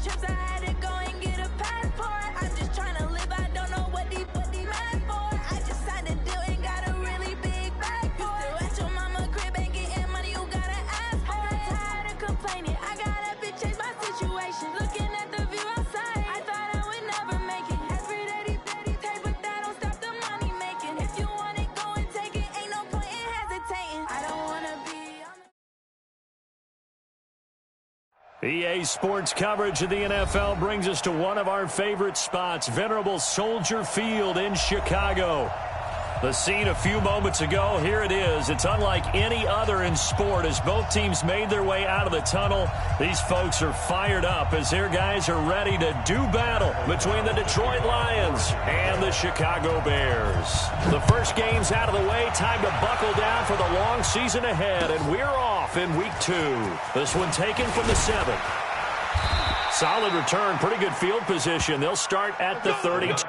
trips, I had to go and get a passport. I'm just trying to live, I don't know what these mad for. I just signed a deal and got a really big bag for it. You still at your mama crib and getting money, you gotta ask for it. I'm tired of complaining, I gotta bitch change my situation. Looking at the view outside, I thought I would never make it. Every day, take, but that don't stop the money making. If you want it, go and take it, ain't no point in hesitating. I don't wanna be on the EA Sports coverage of the NFL brings us to one of our favorite spots, venerable Soldier Field in Chicago. The scene a few moments ago, here it is. It's unlike any other in sport as both teams made their way out of the tunnel. These folks are fired up as their guys are ready to do battle between the Detroit Lions and the Chicago Bears. The first game's out of the way. Time to buckle down for the long season ahead, and we're off in week 2. This one taken from the 7th. Solid return, pretty good field position. They'll start at the 32.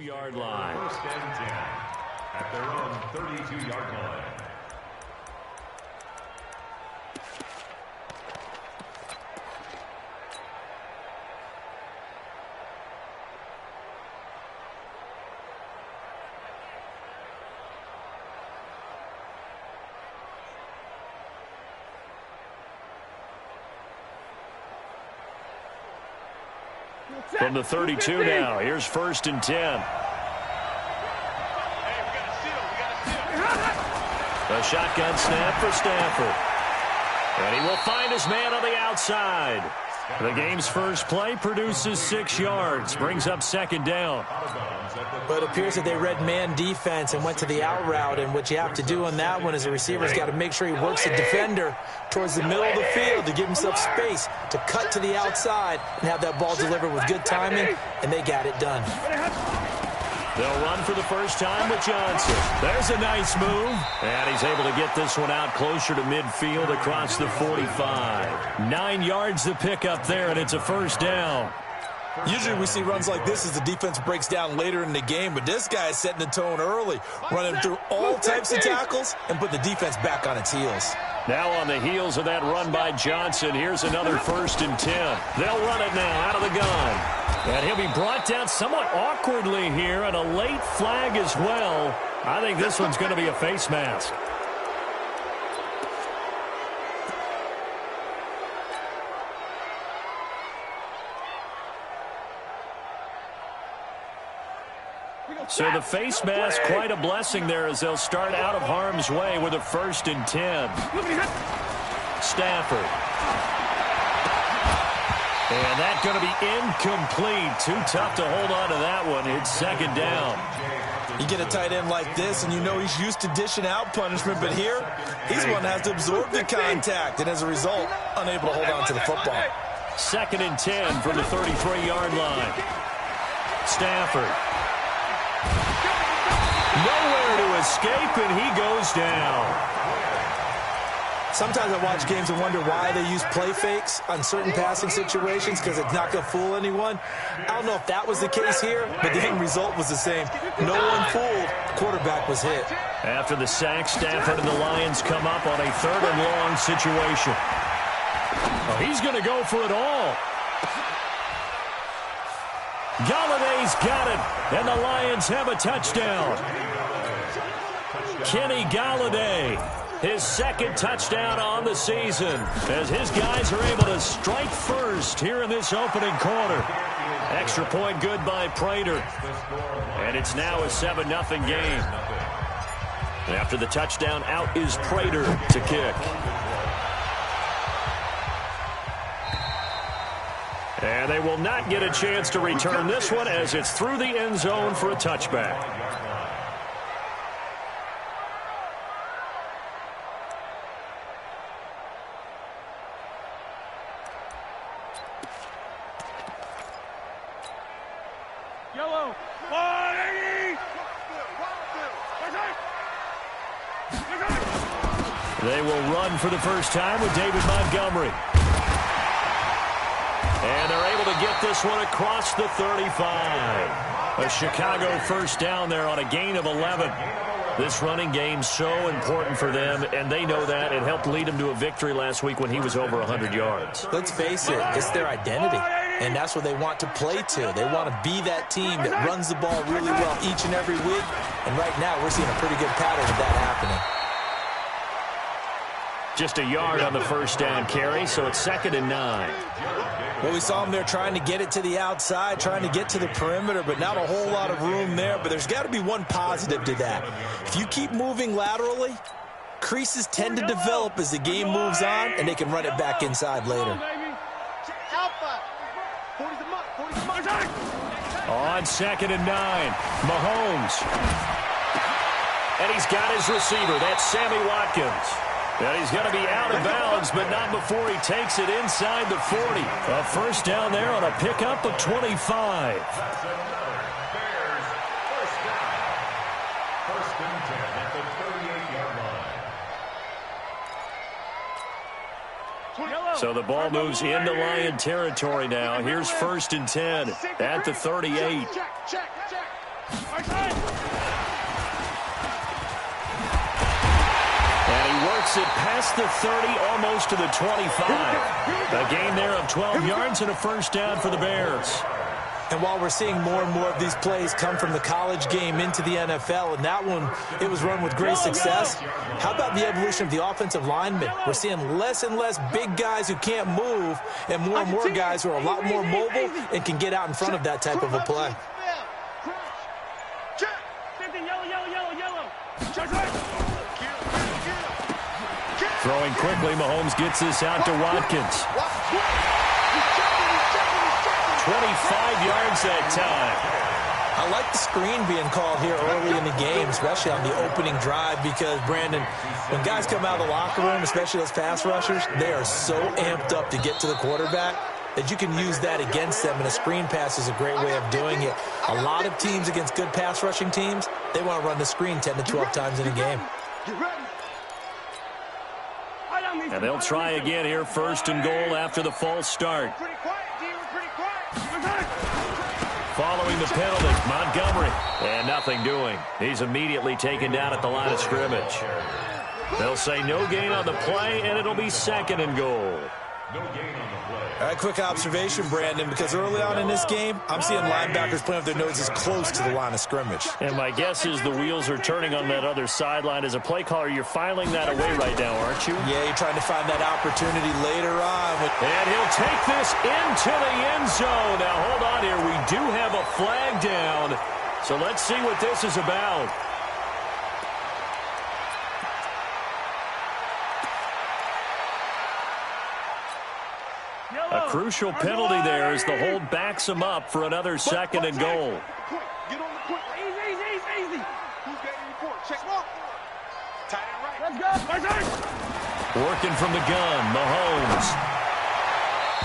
Yard line. First and 10 at their own 32-yard line. From the 32 now, here's 1st and 10. A shotgun snap for Stafford. And he will find his man on the outside. The game's first play produces 6 yards, brings up 2nd down. But it appears that they read man defense and went to the out route, and what you have to do on that one is the receiver's got to make sure he works the defender towards the middle of the field to give himself space to cut to the outside and have that ball delivered with good timing, and they got it done. They'll run for the first time with Johnson. There's a nice move. And he's able to get this one out closer to midfield across the 45. 9 yards to pick up there, and it's a 1st down. Usually we see runs like this as the defense breaks down later in the game, but this guy is setting the tone early, running through all types of tackles and put the defense back on its heels. Now on the heels of that run by Johnson, here's another 1st and 10. They'll run it now out of the gun. And he'll be brought down somewhat awkwardly here, and a late flag as well. I think this one's going to be a face mask. So the face mask, quite a blessing there as they'll start out of harm's way with a 1st and 10. Stafford. And that's going to be incomplete. Too tough to hold on to that one. It's 2nd down. You get a tight end like this, and you know he's used to dishing out punishment, but here, he's one that has to absorb the contact, and as a result, unable to hold on to the football. 2nd and 10 from the 33-yard line. Stafford. Nowhere to escape, and he goes down. Sometimes I watch games and wonder why they use play fakes on certain passing situations because it's not going to fool anyone. I don't know if that was the case here, but the end result was the same. No one fooled. The quarterback was hit. After the sack, Stafford and the Lions come up on a 3rd and long situation. Oh, he's going to go for it all. Galladay's got it, and the Lions have a touchdown. Kenny Galladay, his 2nd touchdown on the season, as his guys are able to strike first here in this opening quarter. Extra point good by Prater, and it's now a 7-0 game. After the touchdown, out is Prater to kick. And they will not get a chance to return this one as it's through the end zone for a touchback. Yellow. They will run for the first time with David Montgomery. And they're able to get this one across the 35. A Chicago first down there on a gain of 11. This running game so important for them, and they know that. It helped lead them to a victory last week when he was over 100 yards. Let's face it, it's their identity, and that's what they want to play to. They want to be that team that runs the ball really well each and every week, and right now we're seeing a pretty good pattern of that happening. Just a yard on the first down carry, so it's 2nd and 9. Well, we saw them there trying to get it to the outside, trying to get to the perimeter, but not a whole lot of room there. But there's got to be one positive to that. If you keep moving laterally, creases tend to develop as the game moves on, and they can run it back inside later. On 2nd and 9, Mahomes. And he's got his receiver. That's Sammy Watkins. And he's going to be out of bounds, but not before he takes it inside the 40. A first down there on a pickup of 25. Bears, first down. 1st and 10 at the 38-yard line. So the ball moves into Lion territory now. Here's 1st and 10 at the 38. Works it past the 30, almost to the 25. A gain there of 12 yards and a first down for the Bears. And while we're seeing more and more of these plays come from the college game into the NFL, and that one, it was run with great success, how about the evolution of the offensive linemen? We're seeing less and less big guys who can't move and more guys who are a lot more mobile and can get out in front of that type of a play. Throwing quickly, Mahomes gets this out to Watkins. 25 yards that time. I like the screen being called here early in the game, especially on the opening drive, because, Brandon, when guys come out of the locker room, especially those pass rushers, they are so amped up to get to the quarterback that you can use that against them, and a screen pass is a great way of doing it. A lot of teams against good pass rushing teams, they want to run the screen 10 to 12 times in a game. And they'll try again here, 1st and goal after the false start. Following the penalty, Montgomery. And nothing doing. He's immediately taken down at the line of scrimmage. They'll say no gain on the play, and it'll be 2nd and goal. No gain on the play. All right, quick observation, Brandon, because early on in this game, I'm seeing linebackers playing with their noses close to the line of scrimmage. And my guess is the wheels are turning on that other sideline. As a play caller, you're filing that away right now, aren't you? Yeah, you're trying to find that opportunity later on. And he'll take this into the end zone. Now, hold on here. We do have a flag down. So let's see what this is about. A crucial penalty there as the hold backs him up for another 2nd and goal. Get on the quick. Easy. Who's getting the report? Check off. Tight end right. Let's go. Working from the gun, Mahomes.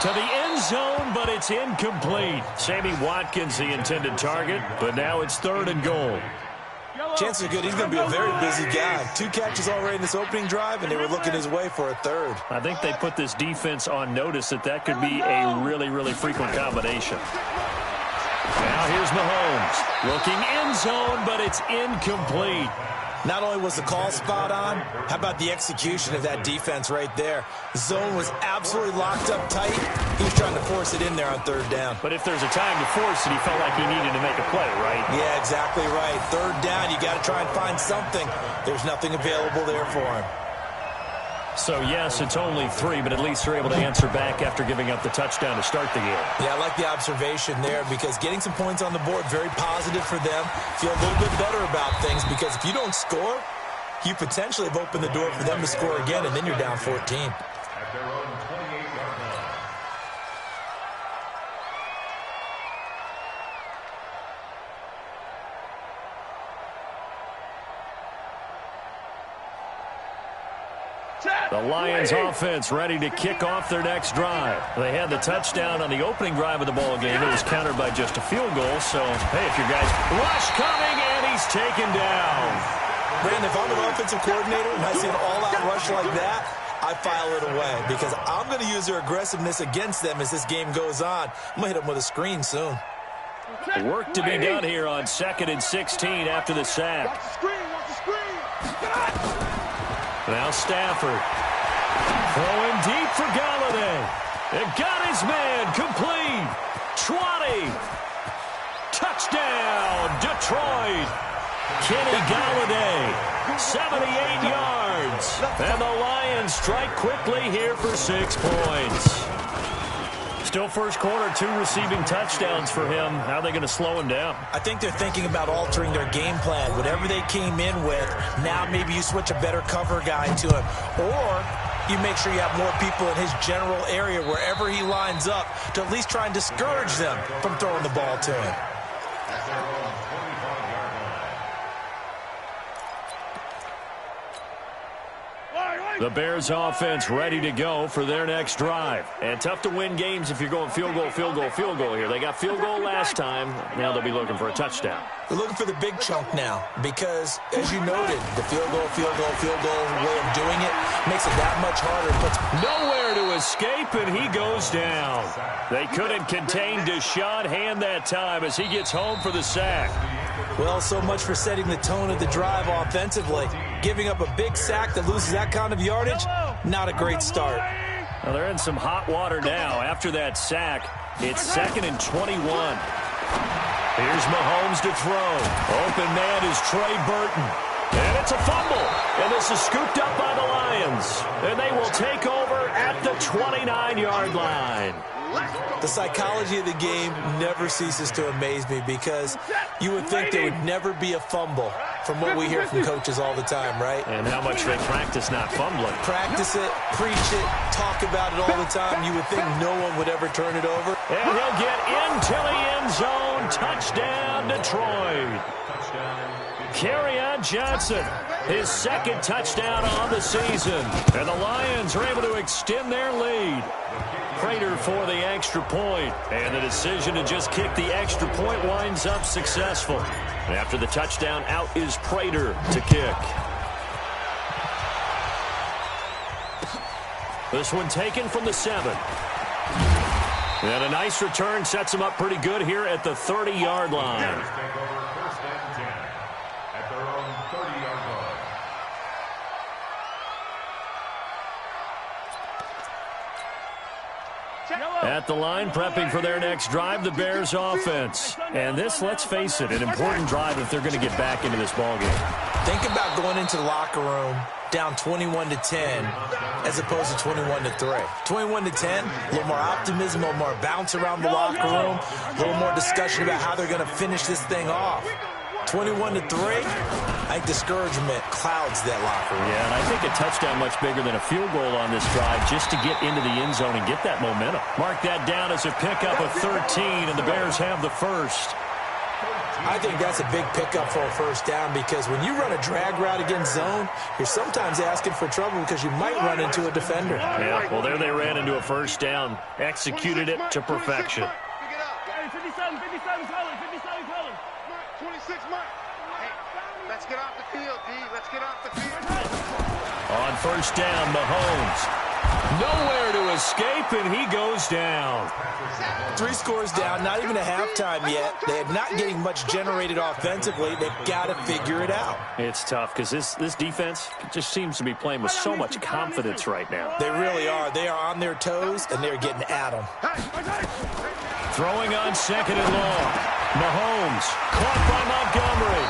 To the end zone, but it's incomplete. Sammy Watkins, the intended target, but now it's 3rd and goal. Chances are good he's going to be a very busy guy. 2 catches already in this opening drive, and they were looking his way for a 3rd. I think they put this defense on notice that could be a really, really frequent combination. Now here's Mahomes. Looking end zone, but it's incomplete. Not only was the call spot on, how about the execution of that defense right there? The zone was absolutely locked up tight. He was trying to force it in there on 3rd down. But if there's a time to force it, he felt like he needed to make a play, right? Yeah, exactly right. 3rd down, you got to try and find something. There's nothing available there for him. So, yes, it's only 3, but at least they're able to answer back after giving up the touchdown to start the game. Yeah, I like the observation there because getting some points on the board, very positive for them. Feel a little bit better about things because if you don't score, you potentially have opened the door for them to score again, and then you're down 14. At their own 28-yard line. The Lions offense ready to kick off their next drive. They had the touchdown on the opening drive of the ball game. It was countered by just a field goal. So, hey, if your guys rush coming, and he's taken down. Brandon, if I'm an offensive coordinator and I see an all-out rush like that, I file it away because I'm going to use their aggressiveness against them as this game goes on. I'm going to hit them with a screen soon. Work to be done here on 2nd and 16 after the sack. Watch the screen, watch the screen. Now Stafford. Throwing deep for Galladay. And got his man complete. 20. Touchdown, Detroit. Kenny Galladay, 78 yards. And the Lions strike quickly here for 6 points. Still first quarter, 2 receiving touchdowns for him. How are they going to slow him down? I think they're thinking about altering their game plan. Whatever they came in with, now maybe you switch a better cover guy to him. Or you make sure you have more people in his general area wherever he lines up to at least try and discourage them from throwing the ball to him. The Bears offense ready to go for their next drive. And tough to win games if you're going field goal, field goal, field goal here. They got field goal last time. Now they'll be looking for a touchdown. They're looking for the big chunk now because, as you noted, the field goal way of doing it makes it that much harder. Puts nowhere to escape, and he goes down. They couldn't contain Deshaun Hand that time as he gets home for the sack. Well, so much for setting the tone of the drive offensively. Giving up a big sack that loses that kind of yardage, not a great start. Well, they're in some hot water now after that sack. It's 2nd and 21. Here's Mahomes to throw. Open man is Trey Burton. And it's a fumble. And this is scooped up by the Lions. And they will take over at the 29-yard line. The psychology of the game never ceases to amaze me because you would think there would never be a fumble from what we hear from coaches all the time, right? And how much they practice not fumbling. Practice it, preach it, talk about it all the time. You would think no one would ever turn it over. And he'll get into the end zone. Touchdown, Detroit. Kerryon Johnson, his 2nd touchdown on the season. And the Lions are able to extend their lead. Prater for the extra point, and the decision to just kick the extra point winds up successful. And after the touchdown, out is Prater to kick. This one taken from the 7. And a nice return sets him up pretty good here at the 30-yard line. At the line, prepping for their next drive, the Bears offense. And this, let's face it, an important drive if they're going to get back into this ballgame. Think about going into the locker room down 21-10 as opposed to 21-3. 21-10, a little more optimism, a little more bounce around the locker room, a little more discussion about how they're going to finish this thing off. 21-3, I think discouragement clouds that locker room. Yeah, and I think a touchdown much bigger than a field goal on this drive just to get into the end zone and get that momentum. Mark that down as a pickup of 13, and the Bears have the first. I think that's a big pickup for a first down because when you run a drag route against zone, you're sometimes asking for trouble because you might run into a defender. Yeah, well, there they ran into a first down, executed it to perfection. 57, color, 57, color. 26, Mike. Hey, let's get off the field, D. Let's get off the field. On first down, Mahomes. Nowhere to escape, and he goes down. 3 scores down, not even a halftime yet. They're not getting much generated offensively. They've got to figure it out. It's tough because this defense just seems to be playing with so much confidence right now. They really are. They are on their toes, and they're getting at them. Throwing on 2nd and long. Mahomes caught by Montgomery.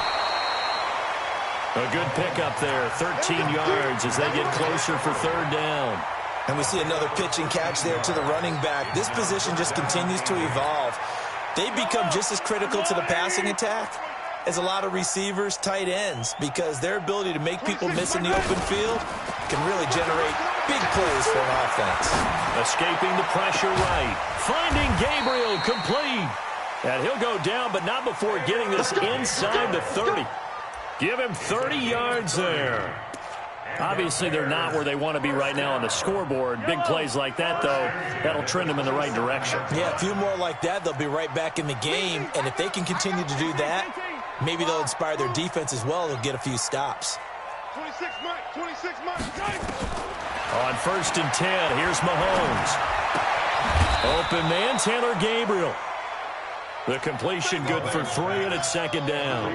A good pickup there, 13 yards as they get closer for 3rd down. And we see another pitch and catch there to the running back. This position just continues to evolve. They become just as critical to the passing attack as a lot of receivers, tight ends, because their ability to make people miss in the open field can really generate big plays for an offense. Escaping the pressure right. Finding Gabriel complete. And he'll go down, but not before getting this inside the 30. Give him 30 yards there. Obviously, they're not where they want to be right now on the scoreboard. Big plays like that, though, that'll trend them in the right direction. Yeah, a few more like that, they'll be right back in the game. And if they can continue to do that, maybe they'll inspire their defense as well. They'll get a few stops. 26, Mike. 26, Mike. On 1st and 10, here's Mahomes. Open man, Taylor Gabriel. The completion good for 3, and it's 2nd down.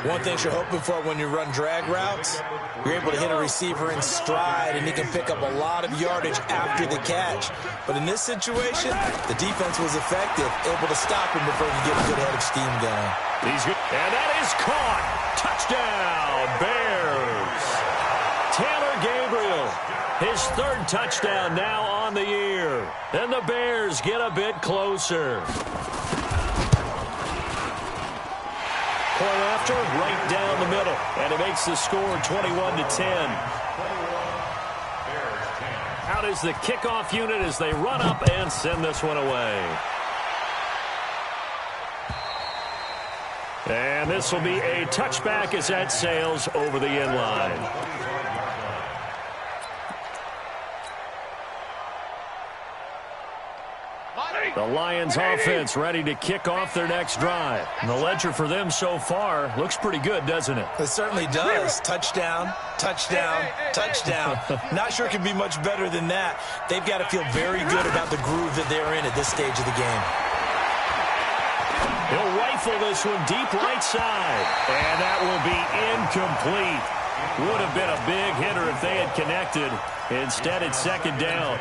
One thing you're hoping for when you run drag routes, you're able to hit a receiver in stride, and he can pick up a lot of yardage after the catch. But in this situation, the defense was effective, able to stop him before he get a good head of steam going. And that is caught. Touchdown, Bears. Taylor Gabriel, his 3rd touchdown now on the year. And the Bears get a bit closer. Point after, right down the middle. And it makes the score 21-10. Out is the kickoff unit as they run up and send this one away. And this will be a touchback as that sails over the end line. The Lions offense ready to kick off their next drive. And the ledger for them so far looks pretty good, doesn't it? It certainly does. Touchdown, touchdown, touchdown. Not sure it can be much better than that. They've got to feel very good about the groove that they're in at this stage of the game. He'll rifle this one deep right side. And that will be incomplete. Would have been a big hitter if they had connected. Instead, it's 2nd down.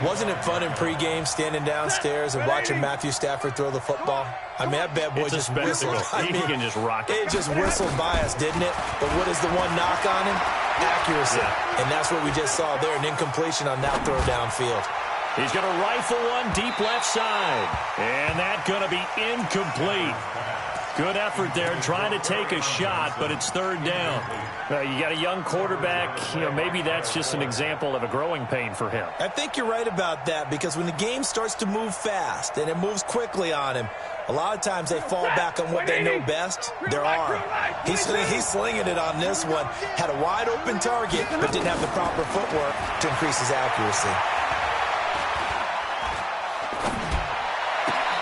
Wasn't it fun in pregame standing downstairs and watching Matthew Stafford throw the football? I mean, that bad boy just whistled. He can just rock it. It just whistled by us, didn't it? But what is the one knock on him? Accuracy. Yeah. And that's what we just saw there, an incompletion on that throw downfield. He's going to rifle one deep left side. And that's going to be incomplete. Good effort there, trying to take a shot, but it's 3rd down. You got a young quarterback. Maybe that's just an example of a growing pain for him. I think you're right about that, because when the game starts to move fast and it moves quickly on him, a lot of times they fall back on what they know best, their arm. He's slinging it on this one. Had a wide open target, but didn't have the proper footwork to increase his accuracy.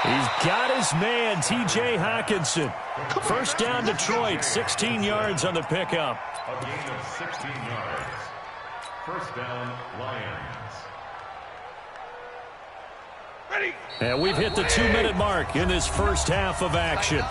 He's got his man, T.J. Hawkinson. 1st down, Detroit, 16 yards on the pickup. A gain of 16 yards. 1st down, Lions. Ready. And we've hit the 2-minute mark in this first half of action.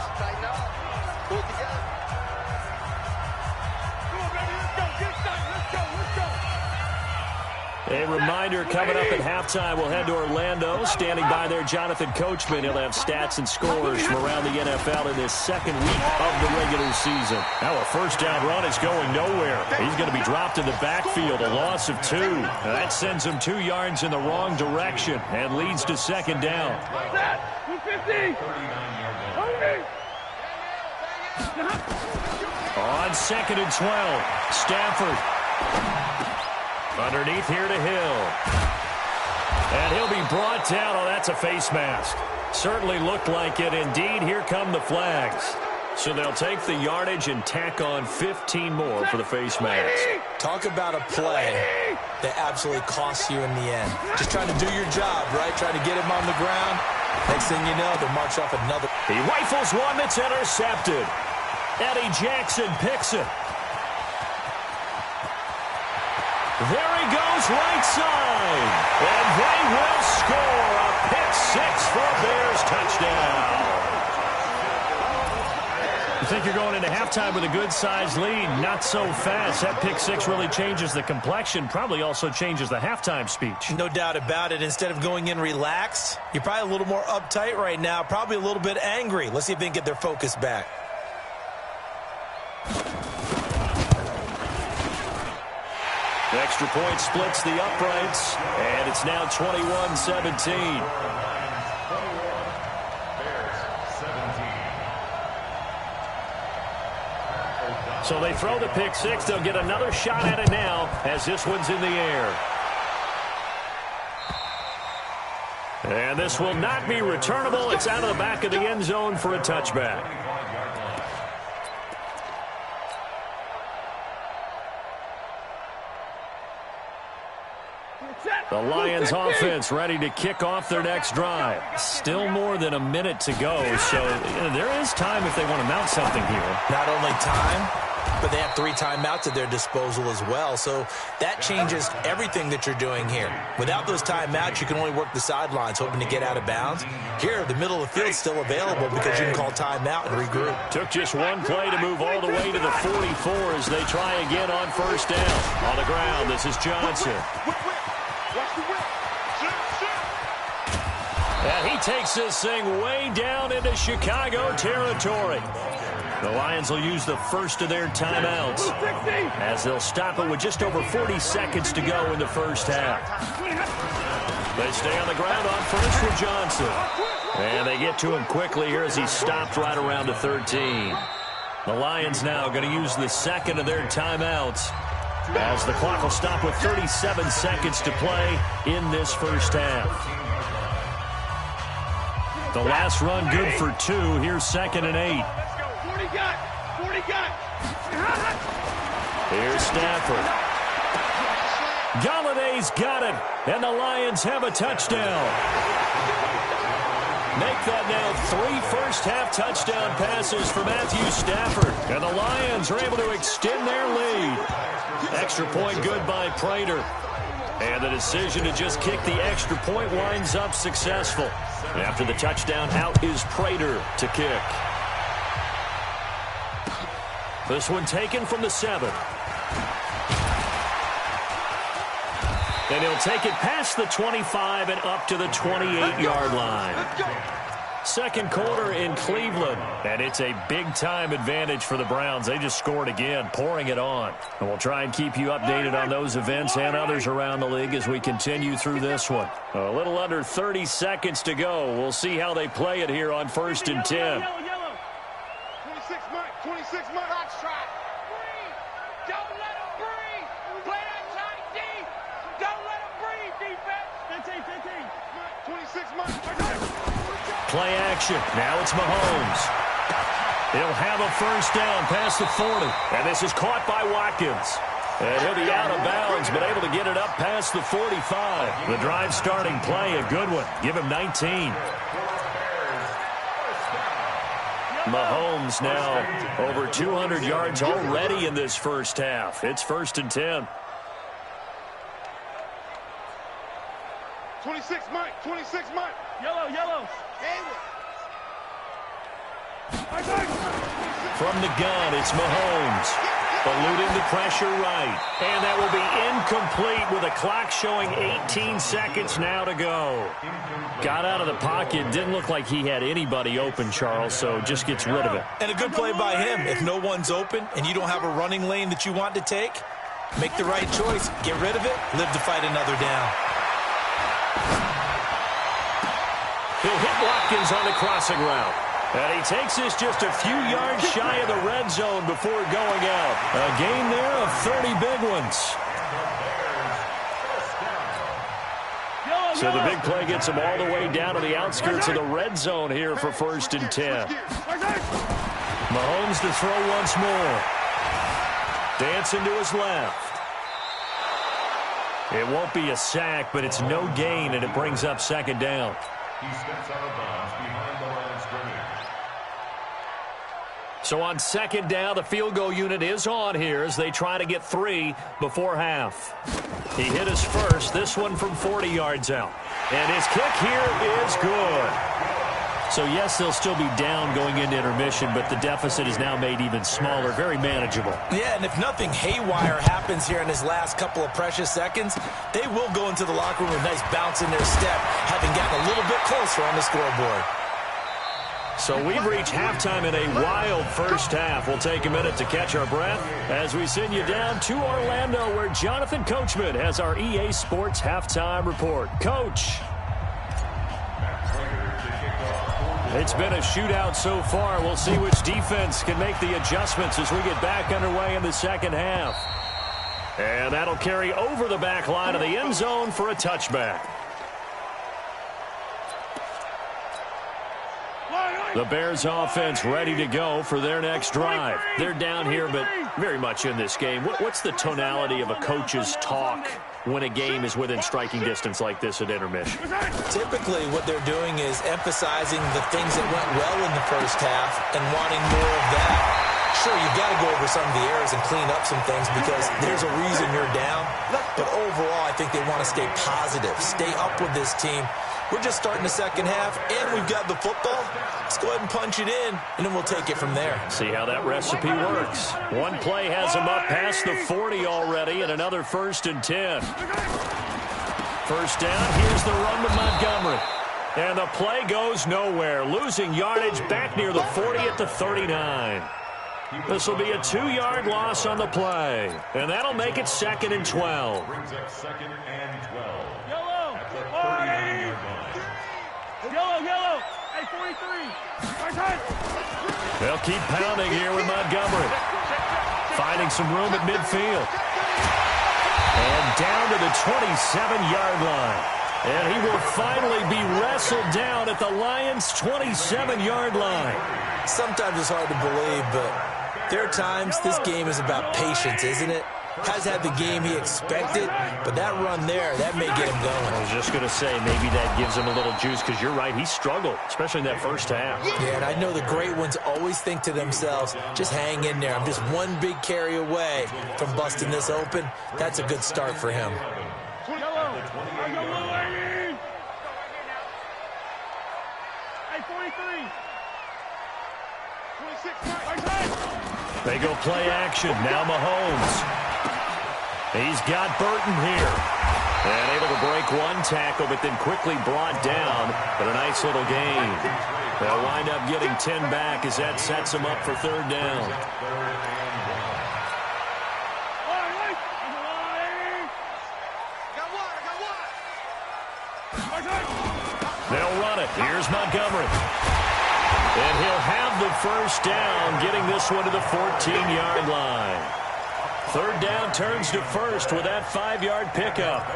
A reminder, coming up at halftime, we'll head to Orlando. Standing by there, Jonathan Coachman. He'll have stats and scores from around the NFL in this 2nd week of the regular season. Now a 1st down run is going nowhere. He's going to be dropped in the backfield, a loss of 2. That sends him 2 yards in the wrong direction and leads to 2nd down. On 2nd and 12, Stafford. Underneath here to Hill. And he'll be brought down. Oh, that's a face mask. Certainly looked like it. Indeed, here come the flags. So they'll take the yardage and tack on 15 more for the face mask. Talk about a play that absolutely costs you in the end. Just trying to do your job, right? Trying to get him on the ground. Next thing you know, they'll march off another. He rifles one that's intercepted. Eddie Jackson picks it. There he goes, right side. And they will score a pick-6 for a Bears touchdown. You think you're going into halftime with a good-sized lead? Not so fast. That pick-6 really changes the complexion, probably also changes the halftime speech. No doubt about it. Instead of going in relaxed, you're probably a little more uptight right now, probably a little bit angry. Let's see if they can get their focus back. The extra point splits the uprights, and it's now 21-17. So they throw the pick-6. They'll get another shot at it now as this one's in the air. And this will not be returnable. It's out of the back of the end zone for a touchback. The Lions offense ready to kick off their next drive. Still more than a minute to go, so there is time if they want to mount something here. Not only time, But they have 3 timeouts at their disposal as well, so that changes everything that you're doing here. Without those timeouts, you can only work the sidelines, hoping to get out of bounds. Here, the middle of the field is still available because you can call timeout and regroup. Took just one play to move all the way to the 44 as they try again on first down. On the ground, this is Johnson. And he takes this thing way down into Chicago territory. The Lions will use the first of their timeouts as they'll stop it with just over 40 seconds to go in the first half. They stay on the ground on first with Johnson. And they get to him quickly here as he stopped right around the 13. The Lions now going to use the second of their timeouts as the clock will stop with 37 seconds to play in this first half. The last run good for 2. Here's 2nd and 8. 40 got. Here's Stafford. Galladay's got it, and the Lions have a touchdown. Make that now 3 first-half touchdown passes for Matthew Stafford, and the Lions are able to extend their lead. Extra point good by Prater, and the decision to just kick the extra point winds up successful. After the touchdown, out is Prater to kick. This one taken from the 7. And he'll take it past the 25 and up to the 28-yard line. Second quarter in Cleveland, and it's a big-time advantage for the Browns. They just scored again, pouring it on. And we'll try and keep you updated on those events and others around the league as we continue through this one. A little under 30 seconds to go. We'll see how they play it here on 1st and 10. 26 months. Box track. Breathe. Don't let him breathe. Play that tight deep. Don't let him breathe, defense. 15. 26 months. Play action. Now it's Mahomes. He'll have a first down past the 40. And this is caught by Watkins. And he'll be out of bounds, but able to get it up past the 45. The drive starting play, a good one. Give him 19. Mahomes now over 200 yards already in this first half. It's 1st and 10. 26 Mike. 26 Mike. Yellow. From the gun, it's Mahomes. Eluding the pressure right. And that will be incomplete with a clock showing 18 seconds now to go. Got out of the pocket. Didn't look like he had anybody open, Charles, so just gets rid of it. And a good play by him. If no one's open and you don't have a running lane that you want to take, make the right choice. Get rid of it. Live to fight another down. He'll hit Watkins on the crossing route. And he takes this just a few yards shy of the red zone before going out. A gain there of 30 big ones. So the big play gets him all the way down to the outskirts of the red zone here for 1st and 10. Mahomes to throw once more. Dancing to his left. It won't be a sack, but it's no gain, and it brings up 2nd down. He steps out of bounds behind the line of scrimmage. So on 2nd down, the field goal unit is on here as they try to get 3 before half. He hit his first, this one from 40 yards out. And his kick here is good. So, yes, they'll still be down going into intermission, but the deficit is now made even smaller, very manageable. Yeah, and if nothing haywire happens here in his last couple of precious seconds, they will go into the locker room with a nice bounce in their step, having gotten a little bit closer on the scoreboard. So we've reached halftime in a wild first half. We'll take a minute to catch our breath as we send you down to Orlando, where Jonathan Coachman has our EA Sports Halftime Report. Coach. It's been a shootout so far. We'll see which defense can make the adjustments as we get back underway in the second half. And that'll carry over the back line of the end zone for a touchback. The Bears offense ready to go for their next drive. They're down here, but very much in this game. What's the tonality of a coach's talk when a game is within striking distance like this at intermission? Typically, what they're doing is emphasizing the things that went well in the first half and wanting more of that. Sure, you've got to go over some of the errors and clean up some things because there's a reason you're down. But overall, I think they want to stay positive, stay up with this team. We're just starting the second half, and we've got the football. Let's go ahead and punch it in, and then we'll take it from there. See how that recipe works. One play has them up past the 40 already, and another 1st and 10. First down, here's the run to Montgomery. And the play goes nowhere, losing yardage back near the 40 at the 39. This will be a 2-yard loss on the play, and that'll make it 2nd and 12. Brings up 2nd and 12. Yellow. At the 39-yard line. Yellow. Hey, 43. They'll keep pounding here with Montgomery. Finding some room at midfield. And down to the 27-yard line. And he will finally be wrestled down at the Lions' 27-yard line. Sometimes it's hard to believe, but there are times this game is about patience, isn't it? Has had the game he expected, but that run there, that may get him going. I was just going to say, maybe that gives him a little juice, because you're right, he struggled, especially in that first half. Yeah, and I know the great ones always think to themselves, just hang in there. I'm just one big carry away from busting this open. That's a good start for him. Hey, 43. 26. They go play action. Now Mahomes. He's got Burton here. And able to break one tackle, but then quickly brought down. But a nice little gain. They'll wind up getting 10 back as that sets them up for 3rd down. They'll run it. Here's Montgomery. And he'll have the 1st down, getting this one to the 14-yard line. 3rd down turns to 1st with that 5-yard pickup.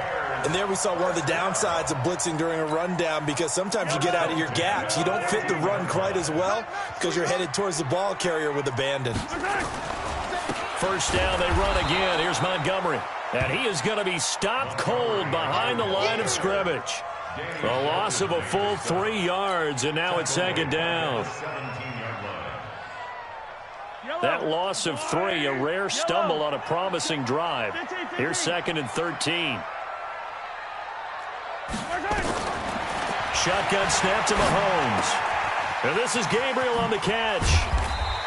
And there we saw one of the downsides of blitzing during a rundown, because sometimes you get out of your gaps. You don't fit the run quite as well because you're headed towards the ball carrier with abandon. 1st down, they run again. Here's Montgomery. And he is going to be stopped cold behind the line of scrimmage. The loss of a full 3 yards, and now it's 2nd down. That loss of 3, a rare stumble on a promising drive. Here's 2nd and 13. Shotgun snap to Mahomes. And this is Gabriel on the catch.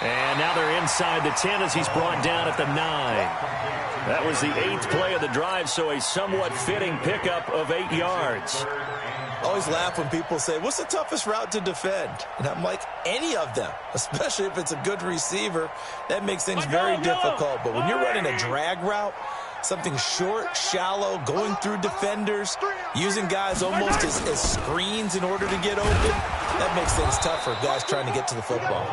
And now they're inside the 10 as he's brought down at the 9. That was the 8th play of the drive, so a somewhat fitting pickup of 8 yards. I always laugh when people say, what's the toughest route to defend? And I'm like, any of them, especially if it's a good receiver. That makes things very difficult. But when you're running a drag route, something short, shallow, going through defenders, using guys almost as screens in order to get open, that makes things tough for guys trying to get to the football.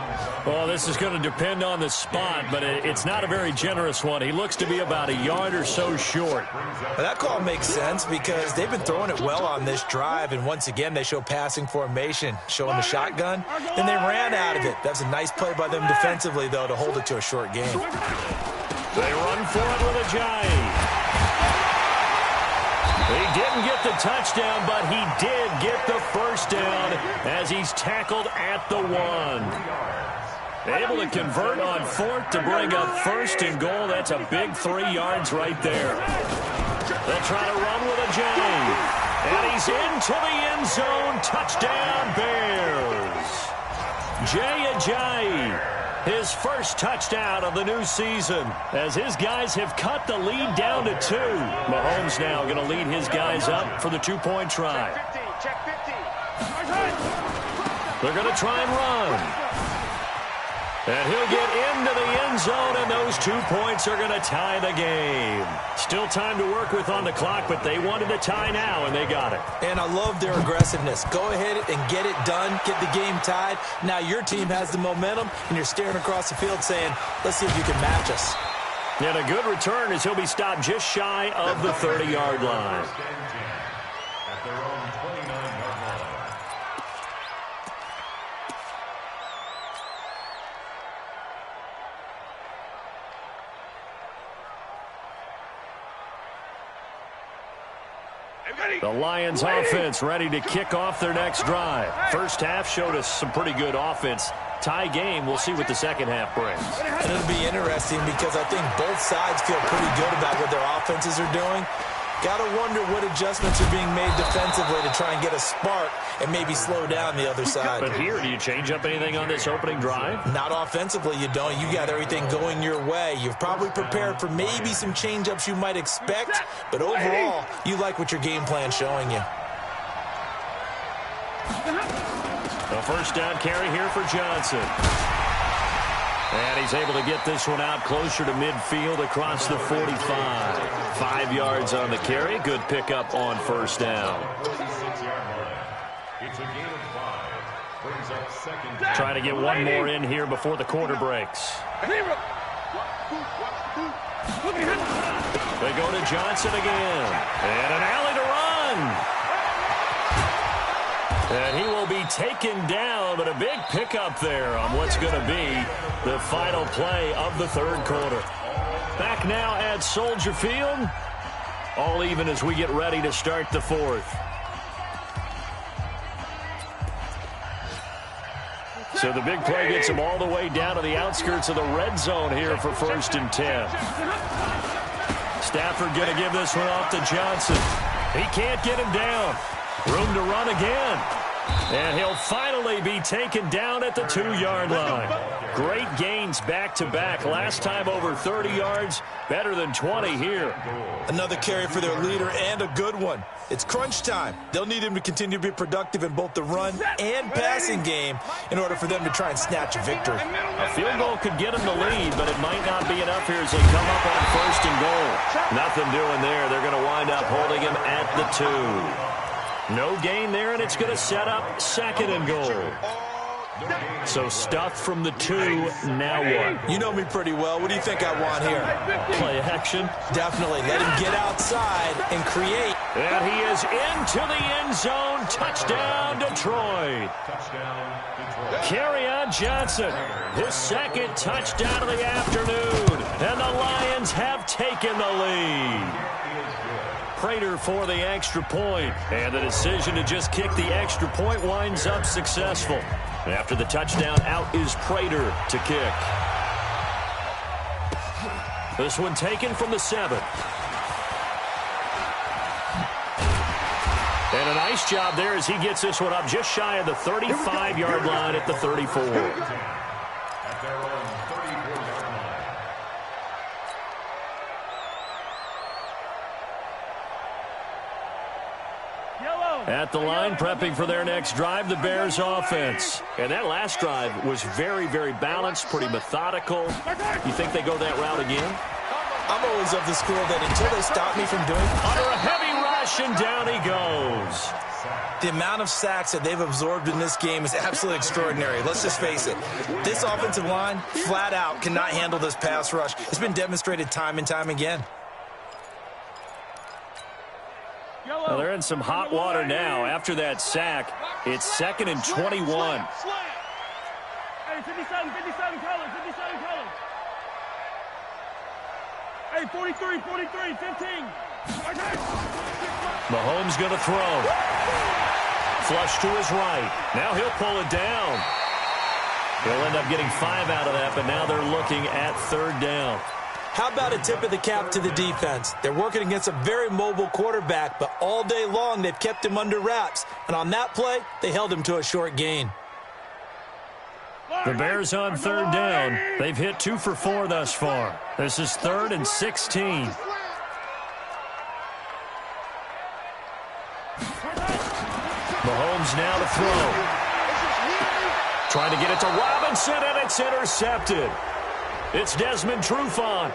Well, this is going to depend on the spot, but it's not a very generous one. He looks to be about a yard or so short. But that call makes sense because they've been throwing it well on this drive, and once again they show passing formation, showing the shotgun. Then they ran out of it. That's a nice play by them defensively, though, to hold it to a short game. They run for it with Ajayi. He didn't get the touchdown, but he did get the 1st down as he's tackled at the 1. Able to convert on 4th to bring up 1st and goal. That's a big 3 yards right there. They'll try to run with Ajayi. And he's into the end zone. Touchdown, Bears. Jay Ajayi. His 1st touchdown of the new season as his guys have cut the lead down to 2. Mahomes now going to lead his guys up for the 2-point try. Check 50. They're going to try and run. And he'll get into the end zone, and those 2 points are going to tie the game. Still time to work with on the clock, but they wanted a tie now, and they got it. And I love their aggressiveness. Go ahead and get it done, get the game tied. Now your team has the momentum, and you're staring across the field saying, let's see if you can match us. And a good return as he'll be stopped just shy of the 30-yard line. At their own 29-yard line. The Lions offense ready to kick off their next drive. First half showed us some pretty good offense. Tie game, we'll see what the second half brings. And it'll be interesting because I think both sides feel pretty good about what their offenses are doing. Got to wonder what adjustments are being made defensively to try and get a spark and maybe slow down the other side. But here, do you change up anything on this opening drive? Not offensively, you don't. You got everything going your way. You've probably prepared for maybe some change-ups you might expect, but overall, you like what your game plan's showing you. A first down carry here for Johnson. And he's able to get this one out closer to midfield across the 45. 5 yards on the carry. Good pickup on first down. 36-yard line. It's a gain of 5. Brings up second down. Trying to get one more in here before the quarter breaks. They go to Johnson again. And an alley to run. And he will be taken down, but a big pickup there on what's going to be the final play of the third quarter. Back now at Soldier Field. All even as we get ready to start the fourth. So the big play gets him all the way down to the outskirts of the red zone here for 1st and 10. Stafford going to give this one off to Johnson. He can't get him down. Room to run again. And he'll finally be taken down at the 2-yard line. Great gains back-to-back. Last time over 30 yards, better than 20 here. Another carry for their leader and a good one. It's crunch time. They'll need him to continue to be productive in both the run and passing game in order for them to try and snatch a victory. A field goal could get them the lead, but it might not be enough here as they come up on 1st and goal. Nothing doing there. They're going to wind up holding him at the 2. No gain there, and it's going to set up 2nd and goal. So stuffed from the 2, now what? You know me pretty well. What do you think I want here? Play action. Definitely. Let him get outside and create. And he is into the end zone. Touchdown, Detroit. Kerryon Johnson, his 2nd touchdown of the afternoon. And the Lions have taken the lead. Prater for the extra point, and the decision to just kick the extra point winds up successful. After the touchdown, out is Prater to kick. This one taken from the 7. And a nice job there as he gets this one up just shy of the 35-yard line at the 34. At their own 34-yard line. At the line, prepping for their next drive, the Bears offense. And that last drive was very, very balanced, pretty methodical. You think they go that route again? I'm always of the school that until they stop me from doing... Under a heavy rush, and down he goes. The amount of sacks that they've absorbed in this game is absolutely extraordinary. Let's just face it. This offensive line, flat out, cannot handle this pass rush. It's been demonstrated time and time again. Well, they're in some hot water now. After that sack, it's 2nd and 21. Hey, 57 colors, 57 colors. Hey, 43, 15. Mahomes going to throw. Flush to his right. Now he'll pull it down. He'll end up getting 5 out of that, but now they're looking at 3rd down. How about a tip of the cap to the defense? They're working against a very mobile quarterback, but all day long they've kept him under wraps. And on that play, they held him to a short gain. The Bears on 3rd down. They've hit 2 for 4 thus far. This is 3rd and 16. Mahomes now to throw. Trying to get it to Robinson, and it's intercepted. It's Desmond Trufant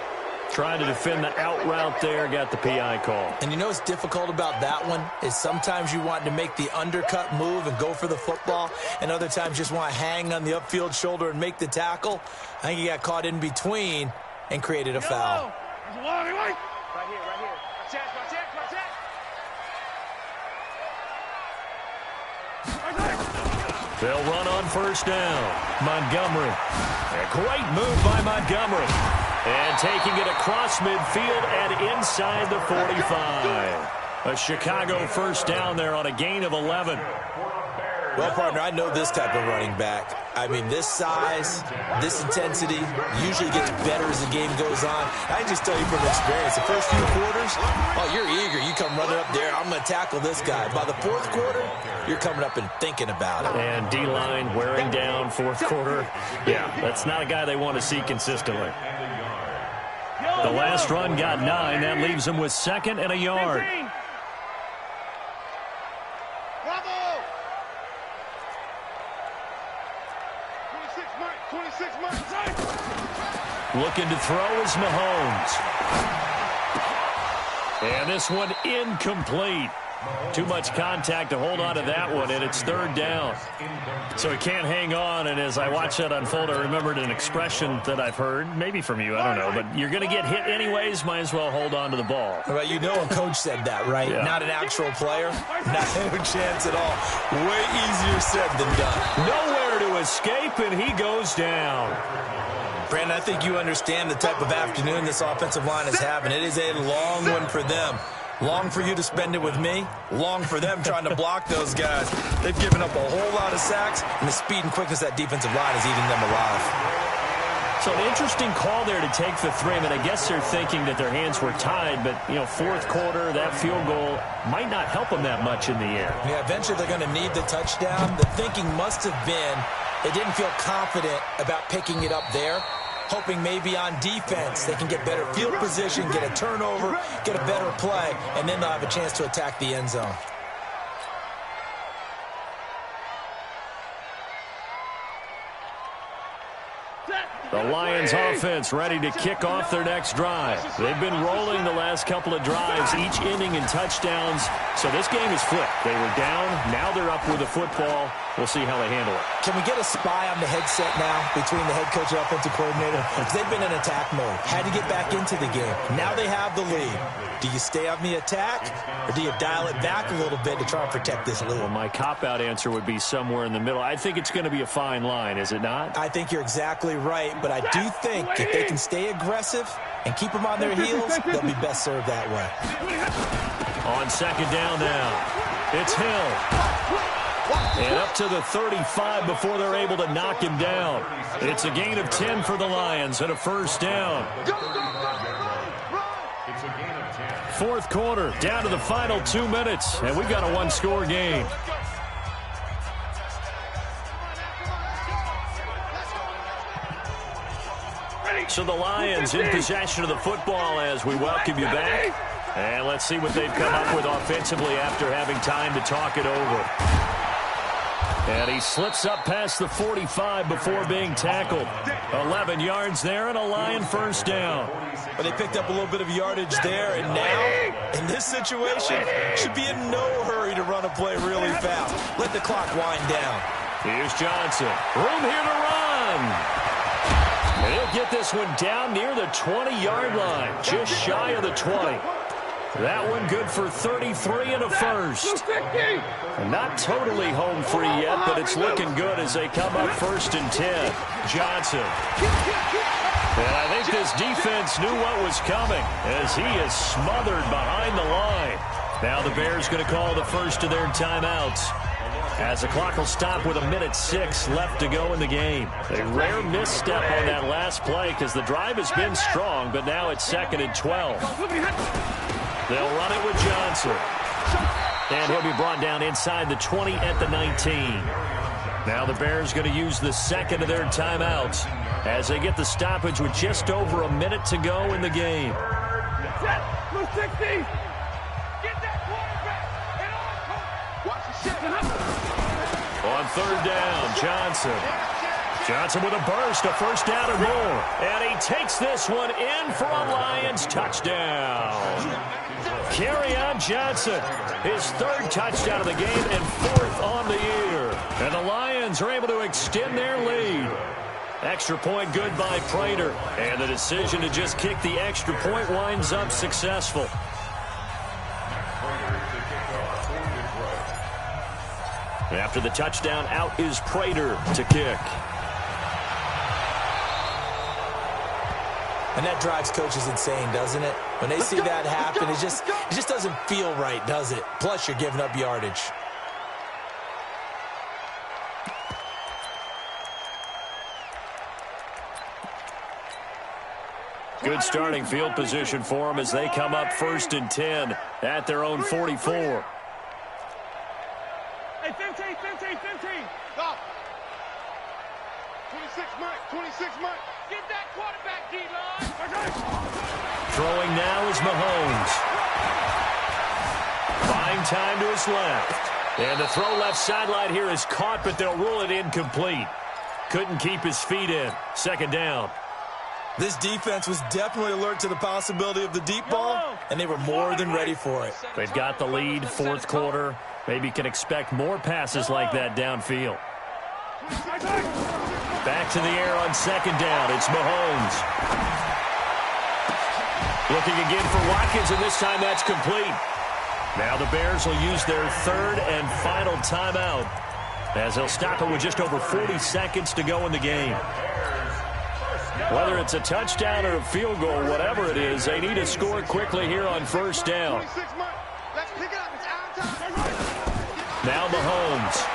trying to defend the out route there, got the PI call. And you know what's difficult about that one is sometimes you want to make the undercut move and go for the football, and other times just want to hang on the upfield shoulder and make the tackle. I think he got caught in between and created a foul. Right here. They'll run on 1st down. Montgomery. A great move by Montgomery. And taking it across midfield and inside the 45. A Chicago first down there on a gain of 11. Well, partner, I know this type of running back. I mean, this size, this intensity usually gets better as the game goes on. I can just tell you from experience, the first few quarters, oh, you're eager. You come running up there, I'm going to tackle this guy. By the fourth quarter, you're coming up and thinking about it. And D-line wearing down fourth quarter. Yeah, that's not a guy they want to see consistently. The last run got 9. That leaves him with 2nd and a yard. Looking to throw is Mahomes. And this one incomplete. Too much contact to hold on to that one, and it's 3rd down. So he can't hang on, and as I watch that unfold, I remembered an expression that I've heard, maybe from you, I don't know, but you're going to get hit anyways, might as well hold on to the ball. Well, you know a coach said that, right? Yeah. Not an actual player. Not no chance at all. Way easier said than done. Nowhere to escape, and he goes down. Brandon, I think you understand the type of afternoon this offensive line is having. It is a long one for them. Long for you to spend it with me. Long for them trying to block those guys. They've given up a whole lot of sacks, and the speed and quickness of that defensive line is eating them alive. So an interesting call there to take the 3. I mean, I guess they're thinking that their hands were tied, but, you know, fourth quarter, that field goal might not help them that much in the end. Yeah, eventually they're going to need the touchdown. The thinking must have been they didn't feel confident about picking it up there, hoping maybe on defense they can get better field position, get a turnover, get a better play, and then they'll have a chance to attack the end zone. The Lions offense ready to kick off their next drive. They've been rolling the last couple of drives, each ending in touchdowns. So this game is flipped. They were down. Now they're up with the football. We'll see how they handle it. Can we get a spy on the headset now between the head coach and offensive coordinator? Because they've been in attack mode. Had to get back into the game. Now they have the lead. Do you stay on the attack, or do you dial it back a little bit to try and protect this lead? Well, my cop-out answer would be somewhere in the middle. I think it's going to be a fine line, is it not? I think you're exactly right, but I do think if they can stay aggressive and keep them on their heels, they'll be best served that way. On 2nd down now, it's Hill. And up to the 35 before they're able to knock him down. It's a gain of 10 for the Lions and a first down. Fourth quarter, down to the final 2 minutes, and we've got a one-score game. So the Lions in possession of the football as we welcome you back. And let's see what they've come up with offensively after having time to talk it over. And he slips up past the 45 before being tackled. 11 yards there and a Lion first down. But they picked up a little bit of yardage there, and now, in this situation, should be in no hurry to run a play really fast. Let the clock wind down. Here's Johnson. Room here to run. And he'll get this one down near the 20-yard line, just shy of the 20. That one good for 33 and a first. Not totally home free yet, but it's looking good as they come up 1st and 10. Johnson. And I think this defense knew what was coming as he is smothered behind the line. Now the Bears going to call the first of their timeouts, as the clock will stop with 1:06 left to go in the game. A rare misstep on that last play because the drive has been strong, but now it's 2nd and 12. They'll run it with Johnson. And he'll be brought down inside the 20 at the 19. Now the Bears going to use the second of their timeouts as they get the stoppage with just over a minute to go in the game. On 3rd down, Johnson with a burst, a first down or more. And he takes this one in for a Lions touchdown. Kerryon Johnson, his 3rd touchdown of the game and 4th on the year. And the Lions are able to extend their lead. Extra point good by Prater. And the decision to just kick the extra point winds up successful. After the touchdown, out is Prater to kick. And that drives coaches insane, doesn't it? When they see that happen, it just doesn't feel right, does it? Plus, you're giving up yardage. Good starting field position for them as they come up 1st and 10 at their own 44. Hey, 15. Go. 26 Mike. Get that quarterback, D-line. Throwing now is Mahomes. Buying time to his left. And the throw left sideline here is caught, but they'll rule it incomplete. Couldn't keep his feet in. 2nd down. This defense was definitely alert to the possibility of the deep ball, and they were more than ready for it. They've got the lead, 4th quarter. Maybe can expect more passes like that downfield. Back to the air on 2nd down. It's Mahomes. Looking again for Watkins, and this time that's complete. Now the Bears will use their 3rd and final timeout as they'll stop it with just over 40 seconds to go in the game. Whether it's a touchdown or a field goal, whatever it is, they need to score quickly here on 1st down. Now Mahomes.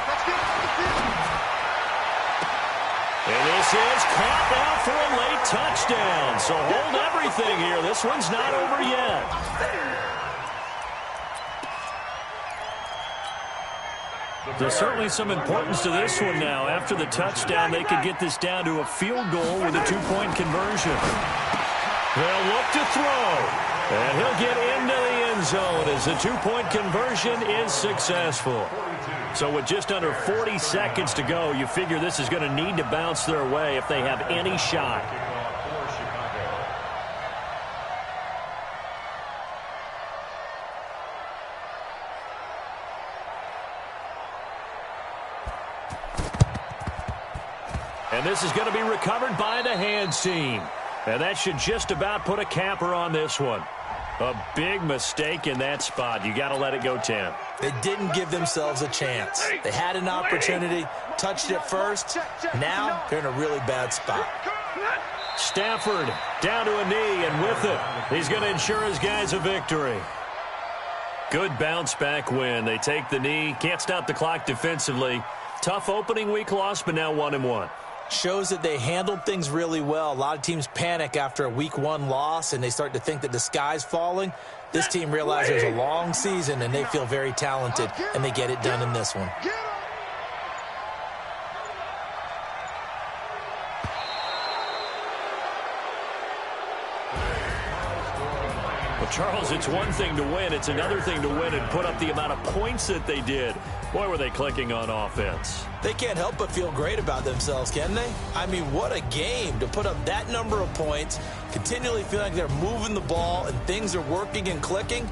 And this is caught now for a late touchdown. So hold everything here. This one's not over yet. There's certainly some importance to this one now. After the touchdown, they could get this down to a field goal with a 2-point conversion. They'll look to throw. And he'll get into the end zone as the 2-point conversion is successful. So with just under 40 seconds to go, you figure this is going to need to bounce their way if they have any shot. And this is going to be recovered by the hands team. And that should just about put a capper on this one. A big mistake in that spot. You got to let it go 10. They didn't give themselves a chance. They had an opportunity, touched it first. Now they're in a really bad spot. Stafford down to a knee, and with it, he's going to ensure his guys a victory. Good bounce-back win. They take the knee. Can't stop the clock defensively. Tough opening week loss, but now 1-1. Shows that they handled things really well. A lot of teams panic after a week 1 loss, and they start to think that the sky's falling. This team realizes there's a long season, and they feel very talented, and they get it done in this one. Well, Charles, it's one thing to win. It's another thing to win and put up the amount of points that they did. Boy, were they clicking on offense. They can't help but feel great about themselves, can they? I mean, what a game to put up that number of points, continually feeling like they're moving the ball and things are working and clicking.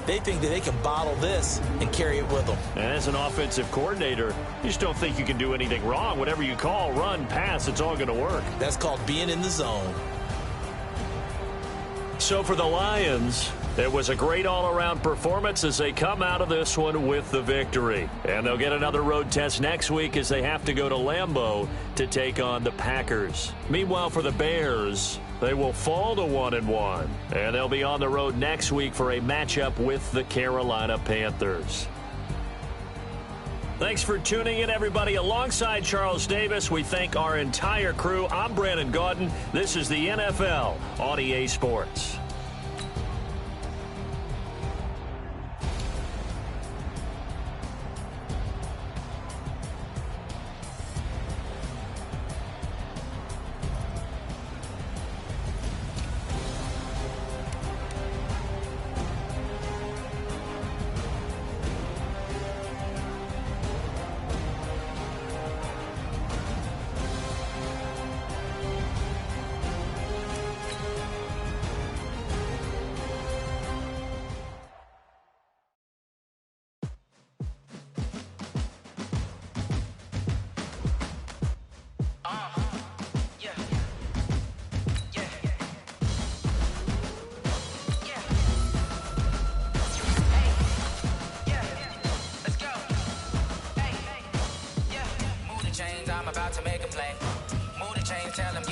They think that they can bottle this and carry it with them. And as an offensive coordinator, you just don't think you can do anything wrong. Whatever you call, run, pass, it's all going to work. That's called being in the zone. So for the Lions, it was a great all-around performance as they come out of this one with the victory. And they'll get another road test next week as they have to go to Lambeau to take on the Packers. Meanwhile, for the Bears, they will fall to 1-1. And they'll be on the road next week for a matchup with the Carolina Panthers. Thanks for tuning in, everybody. Alongside Charles Davis, we thank our entire crew. I'm Brandon Gaudin. This is the NFL on EA Sports. I'm about to make a play. Move the chains, tell them,